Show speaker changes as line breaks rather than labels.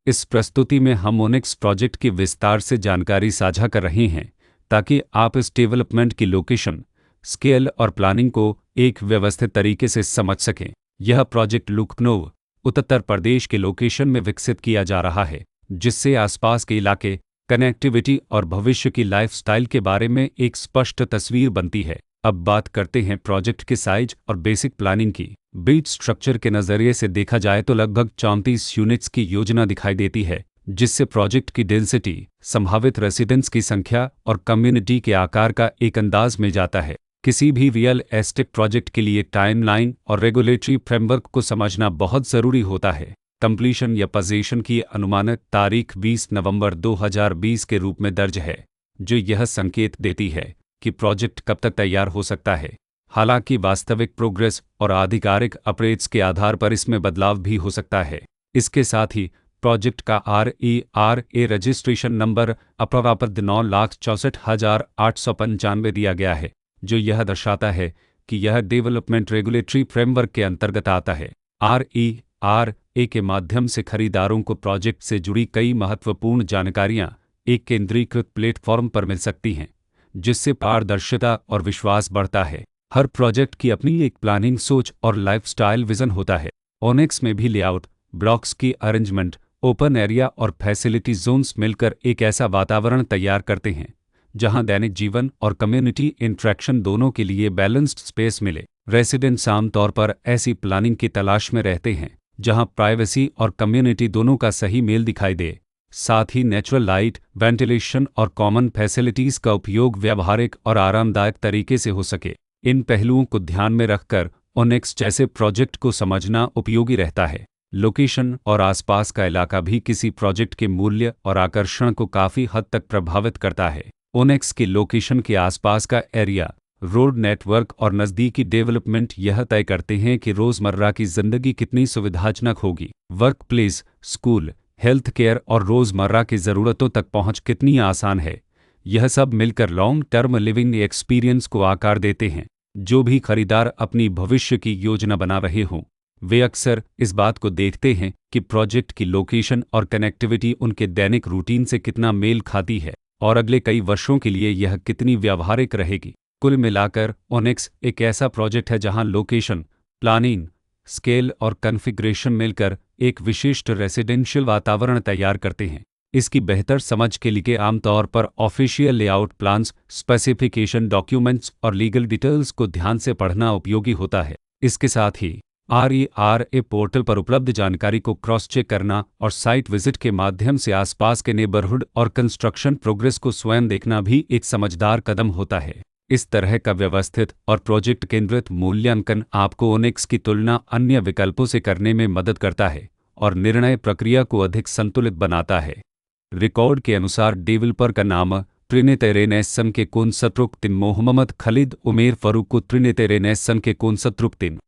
इस प्रस्तुति में हम ओनेक्स प्रोजेक्ट की विस्तार से जानकारी साझा कर रहे हैं ताकि आप इस डेवलपमेंट की लोकेशन, स्केल और प्लानिंग को एक व्यवस्थित तरीके से समझ सकें। यह प्रोजेक्ट लखनऊ, उत्तर प्रदेश के लोकेशन में विकसित किया जा रहा है, जिससे आसपास के इलाके, कनेक्टिविटी और भविष्य की लाइफस्टाइल के बारे में एक स्पष्ट तस्वीर बनती है। अब बात करते हैं प्रोजेक्ट के साइज और बेसिक प्लानिंग की। बीट स्ट्रक्चर के नज़रिए से देखा जाए तो लगभग 34 यूनिट्स की योजना दिखाई देती है, जिससे प्रोजेक्ट की डेंसिटी, संभावित रेसिडेंट्स की संख्या और कम्युनिटी के आकार का एक अंदाज मिल जाता है। किसी भी रियल एस्टेट प्रोजेक्ट के लिए टाइमलाइन और रेगुलेटरी फ्रेमवर्क को समझना बहुत ज़रूरी होता है। कंप्लीशन या पोजीशन की अनुमानित तारीख 20 नवंबर 2020 के रूप में दर्ज है, जो यह संकेत देती है कि प्रोजेक्ट कब तक तैयार हो सकता है। हालांकि वास्तविक प्रोग्रेस और आधिकारिक अपडेट्स के आधार पर इसमें बदलाव भी हो सकता है। इसके साथ ही प्रोजेक्ट का RERA रजिस्ट्रेशन नंबर अप्रवापद 9,64,895 दिया गया है, जो यह दर्शाता है कि यह डेवलपमेंट रेगुलेटरी फ्रेमवर्क के अंतर्गत आता है। RERA के माध्यम से खरीदारों को प्रोजेक्ट से जुड़ी कई महत्वपूर्ण जानकारियां एक केंद्रीकृत प्लेटफॉर्म पर मिल सकती हैं, जिससे पारदर्शिता और विश्वास बढ़ता है। हर प्रोजेक्ट की अपनी एक प्लानिंग सोच और लाइफस्टाइल विजन होता है। ओनेक्स में भी लेआउट, ब्लॉक्स की अरेंजमेंट, ओपन एरिया और फैसिलिटी जोन्स मिलकर एक ऐसा वातावरण तैयार करते हैं जहां दैनिक जीवन और कम्युनिटी इंटरेक्शन दोनों के लिए बैलेंस्ड स्पेस मिले। रेसिडेंट्स आमतौर पर ऐसी प्लानिंग की तलाश में रहते हैं जहां प्राइवेसी और कम्युनिटी दोनों का सही मेल दिखाई दे। साथ ही नेचुरल लाइट, वेंटिलेशन और कॉमन फैसिलिटीज का उपयोग व्यावहारिक और आरामदायक तरीके से हो सके। इन पहलुओं को ध्यान में रखकर ओनेक्स जैसे प्रोजेक्ट को समझना उपयोगी रहता है। लोकेशन और आसपास का इलाका भी किसी प्रोजेक्ट के मूल्य और आकर्षण को काफ़ी हद तक प्रभावित करता है। ओनेक्स की लोकेशन के आसपास का एरिया, रोड नेटवर्क और नज़दीकी डेवलपमेंट यह तय करते हैं कि रोज़मर्रा की ज़िंदगी कितनी सुविधाजनक होगी। Work place, school, health care और रोज़मर्रा की ज़रूरतों तक पहुँच कितनी आसान है। यह सब मिलकर लॉन्ग टर्म लिविंग एक्सपीरियंस को आकार देते हैं। जो भी खरीदार अपनी भविष्य की योजना बना रहे हों, वे अक्सर इस बात को देखते हैं कि प्रोजेक्ट की लोकेशन और कनेक्टिविटी उनके दैनिक रूटीन से कितना मेल खाती है और अगले कई वर्षों के लिए यह कितनी व्यावहारिक रहेगी। कुल मिलाकर ओनेक्स एक ऐसा प्रोजेक्ट है जहां लोकेशन, प्लानिंग, स्केल और कॉन्फ़िगरेशन मिलकर एक विशिष्ट रेसिडेंशियल वातावरण तैयार करते हैं। इसकी बेहतर समझ के लिए आमतौर पर official layout plans, specification documents और लीगल डिटेल्स को ध्यान से पढ़ना उपयोगी होता है। इसके साथ ही RERA पोर्टल पर उपलब्ध जानकारी को क्रॉस चेक करना और साइट विजिट के माध्यम से आसपास के नेबरहुड और कंस्ट्रक्शन प्रोग्रेस को स्वयं देखना भी एक समझदार कदम होता है। इस तरह का व्यवस्थित और प्रोजेक्ट केंद्रित मूल्यांकन आपको ओनेक्स की तुलना अन्य विकल्पों से करने में मदद करता है और निर्णय प्रक्रिया को अधिक संतुलित बनाता है। रिकॉर्ड के अनुसार डेवलपर का नाम ट्रिनिटेरेनेसन के कोनसत्रुक्तिन मोहम्मद खलीद उमेर फरूक को ट्रिनिटेरेनेसन के कोनसत्रुक्तिन